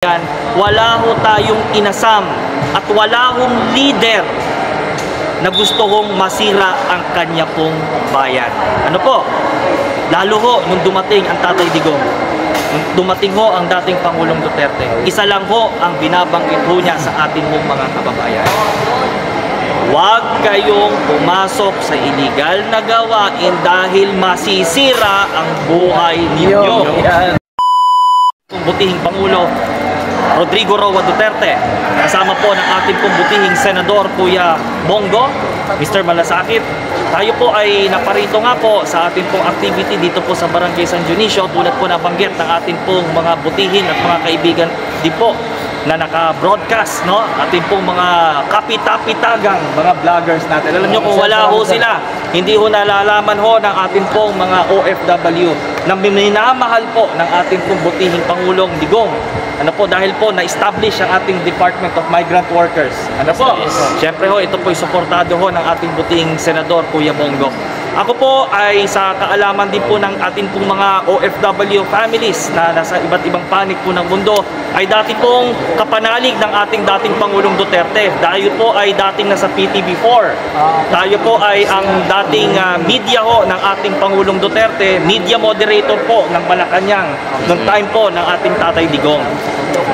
Yan, wala ho tayong inasam at wala hong leader na gusto hong masira ang kanya pong bayan. Ano po? Lalo ho nung dumating ang Tatay Digong, nung dumating ho ang dating Pangulong Duterte, isa lang ho ang binabanggit ho niya sa atin hong mga kababayan. Huwag kayong pumasok sa illegal na gawain dahil masisira ang buhay ninyo. Butihing Pangulo Rodrigo Roa Duterte, kasama po ng ating pong butihing Senador Kuya Bongo, Mr. Malasakit. Tayo po ay naparito nga po sa ating pong activity dito po sa Barangay San Dionisio, tulad po nabanggit ng ating pong mga butihin at mga kaibigan din po na naka-broadcast, no? Ating pong mga kapitapitagang mga vloggers natin. Alam nyo kung wala ho sila, hindi ho nalalaman ho ng ating pong mga OFW na minamahal po ng ating pong butihing Pangulong Digong. Ano po, dahil po na-establish ang ating Department of Migrant Workers. Ano po? Siyempre ho, ito po ay suportado ho ng ating butihing Senador Kuya Bongo. Ako po ay sa kaalaman din po ng ating pong mga OFW families na nasa iba't ibang panig po ng mundo, ay dati pong kapanalig ng ating dating Pangulong Duterte. Tayo po ay dating nasa PTV4. Tayo po ay ang dating media ho ng ating Pangulong Duterte, media moderator po ng Malacanang noong time po ng ating Tatay Digong.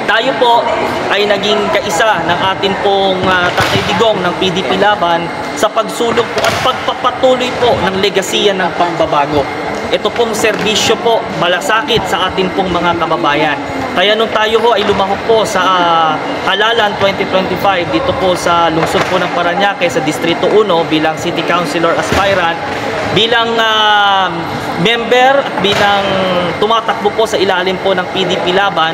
Tayo po ay naging kaisa ng ating pong Tatay Digong ng PDP Laban sa pagsulong po at pagpapatuloy po ng legasiya ng pagbabago. Ito pong serbisyo po, malasakit sa ating pong mga kababayan. Kaya nung tayo ho ay lumahok po sa Halalan 2025 dito po sa lungsod po ng Parañaque sa Distrito 1 bilang City Councilor aspirant, bilang member at bilang tumatakbo po sa ilalim po ng PDP Laban.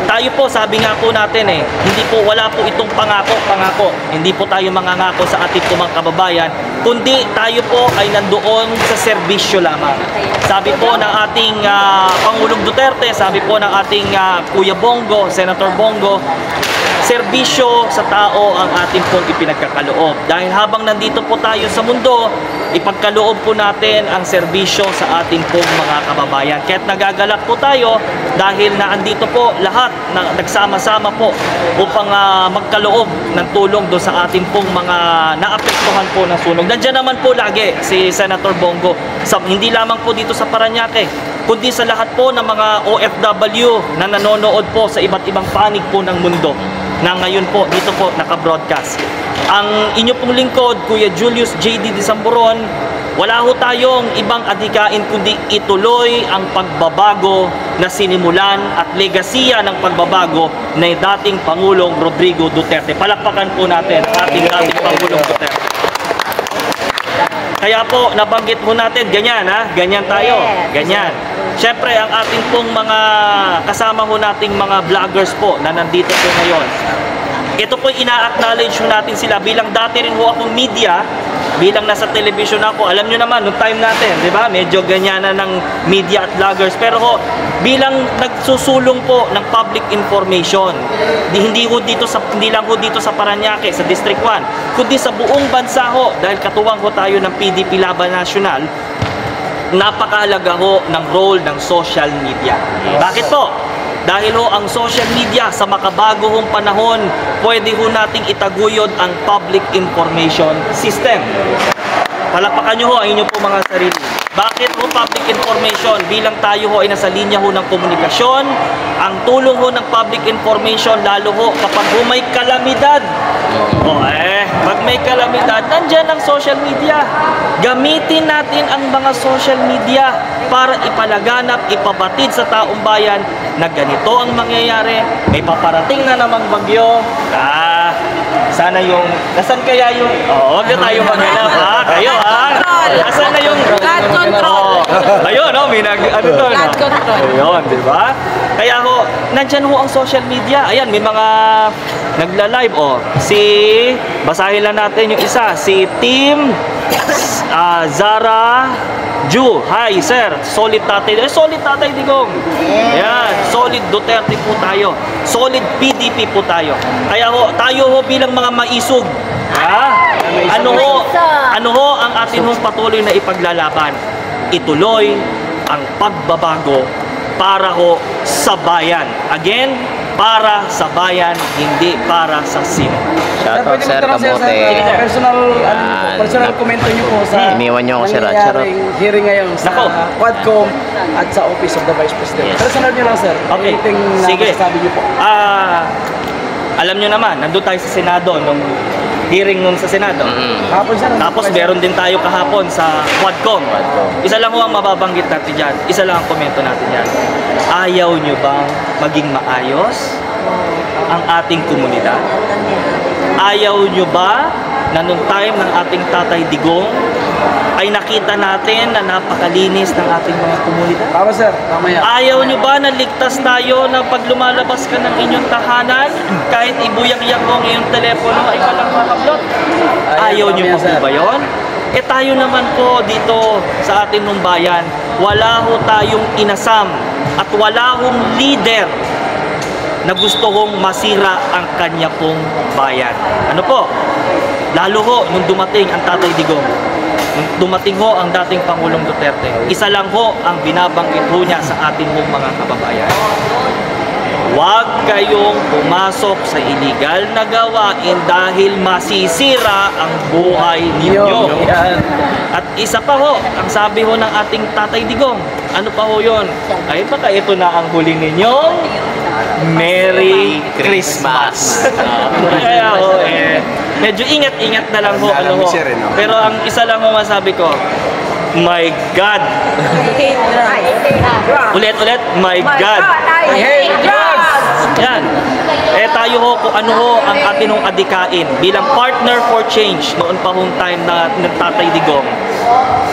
Tayo po, sabi nga po natin hindi po, wala po itong pangako. Hindi po tayo mangangako sa ating mga kababayan, kundi tayo po ay nandoon sa serbisyo lamang. Sabi po ng ating Pangulong Duterte, sabi po ng ating Kuya Bongo, Senator Bongo, serbisyo sa tao ang ating pong ipinagkakaloob. Dahil habang nandito po tayo sa mundo, ipagkaloob po natin ang serbisyo sa ating pong mga kababayan. Kaya't nagagalak po tayo dahil naandito po lahat na nagsama-sama po upang magkaloob ng tulong doon sa ating pong mga naapektuhan po ng sunog. Nandiyan naman po lagi si Senator Bongo, hindi lamang po dito sa Parañaque, kundi sa lahat po ng mga OFW na nanonood po sa iba't ibang panig po ng mundo na ngayon po dito po naka-broadcast. Ang inyo pong lingkod, Kuya Julius J.D. Disamboron, wala ho tayong ibang adhikain kundi ituloy ang pagbabago na sinimulan at legasiya ng pagbabago na dating Pangulong Rodrigo Duterte. Palakpakan po natin ang ating Pangulong Duterte. Kaya po, nabanggit po natin, ganyan ganyan tayo, ganyan. Siyempre, ang ating pong mga kasama ho nating mga vloggers po na nandito po ngayon, ito po ina-acknowledge natin sila bilang dati rin ho akong media, bilang nasa television ako. Alam nyo naman, noong time natin, di ba? Medyo ganyan na ng media at vloggers. Pero ho, bilang nagsusulong po ng public information, hindi lang ho dito sa Parañaque, sa District 1, kundi sa buong bansa ho, dahil katuwang ho tayo ng PDP Laban National, napakahalaga ho ng role ng social media. Bakit po? Dahil ho ang social media sa makabagong panahon, pwede ho nating itaguyod ang public information system. Palakpakan nyo ho ang inyo po mga sarili. Bakit ho public information? Bilang tayo ho ay nasa linya ho ng komunikasyon, ang tulong ho ng public information, lalo ho kapag ho may kalamidad, pag may kalamidad, nandyan ang social media. Gamitin natin ang mga social media para ipalaganap, ipabatid sa taong bayan na ganito ang mangyayari. May paparating na namang bagyo. Sana yung, nasan kaya yung, huwag na tayo maghanap kayo nasan na yung flood control. Ayun, may flood control. Ayun, di ba? Kaya ho, nandyan ho ang social media. Ayan, may mga nagla-live basahin lang natin yung isa, si Team Zara Ju. Hi sir, solid tatay. Solid Tatay Digong. Ayan, solid Duterte po tayo. Solid PDP po tayo. Kaya ho, tayo ho bilang mga maisog, ano ho ang atin hong patuloy na ipaglalaban? Ituloy ang pagbabago para ho sa bayan. Again, para sa bayan, hindi para sa sino. Shoutout Sir Kamote. Personal komento niyo po sa Iniwan niyo ako, Sir. nangyayaring hearing ngayon sa Nako. Quadcom at sa Office of the Vice President. Yes. Personal niyo lang, sir. Okay. Anything na Sige. masasabi niyo po. Alam nyo naman, nandun tayo sa Senado, nung hearing nun sa Senado. Hapon, sir. Tapos meron din tayo kahapon sa Quadcom. Isa lang ho ang mababanggit natin dyan. Isa lang ang komento natin dyan. Ayaw nyo bang maging maayos ang ating komunidad? Ayaw nyo ba na nung time ng ating Tatay Digong ay nakita natin na napakalinis ng ating mga komunidad? Tama, sir. Tama yan. Ayaw nyo ba na ligtas tayo na pag lumalabas ka ng inyong tahanan, kahit ibuyak-yak mo ang iyong telepono ay walang makablot? Ayaw nyo tama yan, pa po sir. ba yun? Eh tayo naman po dito sa ating mong bayan, wala ho tayong inasam at wala hong leader na gusto kong masira ang kanya pong bayan. Ano po? Lalo ho nung dumating ang Tatay Digong. Nung dumating ho ang dating Pangulong Duterte. Isa lang ho ang binabanggit ho niya sa ating mong mga kababayan. Huwag kayong pumasok sa illegal na gawain dahil masisira ang buhay ninyo. Yan. At isa pa ho, ang sabi ho ng ating Tatay Digong, ano pa ho yun? Ay baka ito na ang huli ninyong Merry Christmas. Kaya ho, medyo ingat-ingat na lang ho. Ano ho. Pero ang isa lang ho masabi ko, my God. Ulit-ulit, my God. I hate drugs! Yan. Eh tayo ho, kung ano ho ang atin hong adikain bilang partner for change noon pa hong time na nagtatay Digong,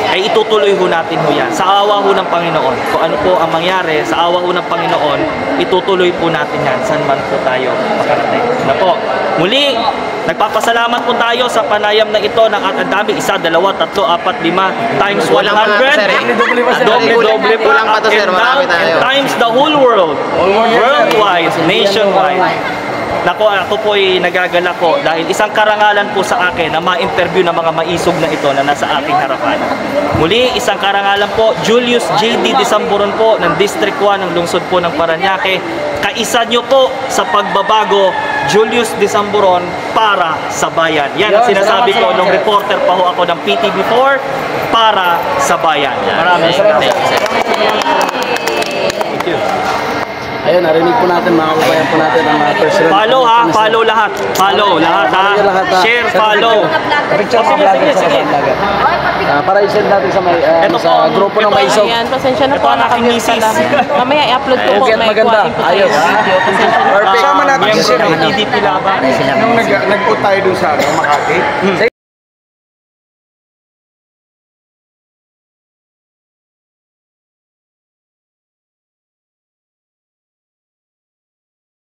ay itutuloy ho natin ho yan. Sa awa ho ng Panginoon. Kung ano po ang mangyari, sa awa ho ng Panginoon, itutuloy po natin yan. Saan man po tayo makarating. Na po. Muli, nagpapasalamat po tayo sa panayam na ito ng at ang dami, 1, 2, 3, 4, 5 times 100. Kulang pa, sir. Doble pa. Kulang pa to, sir. And Marami down, tayo. and times the whole world. Worldwide, nationwide. Nako, ako po ay nagagalak ko dahil isang karangalan po sa akin na ma-interview ng mga maisog na ito na nasa aking harapan. Muli, isang karangalan po, Julius J.D. Disamburon po ng District 1 ng lungsod po ng Parañaque. Kaisa nyo po sa pagbabago, Julius Disamburon para sa bayan. Yan ang sinasabi ko nung reporter pa ho ako ng PTV4 para sa bayan. Maraming salamat. Thank you. Ayun, narinig po natin, mga kababayan po natin ang mga personal. Follow ha, follow lahat. Follow lahat ha. Share, follow. Picture Oh, sa sige, vlogger, sige, sa sige. vlogger. Para i-send natin sa may Ito sa po, grupo ng ito, Maisog. Ayan, pasensya na Ito po, ang aking nakabiyos misis. ka lang. Mamaya i-upload ko po, Ugat may maganda. quality po tayo Ayos. sa video. Pasensya na po. Kasama natin si Sir. Miyembro ng DDP Laban. Nung nag-po tayo doon sa Makati,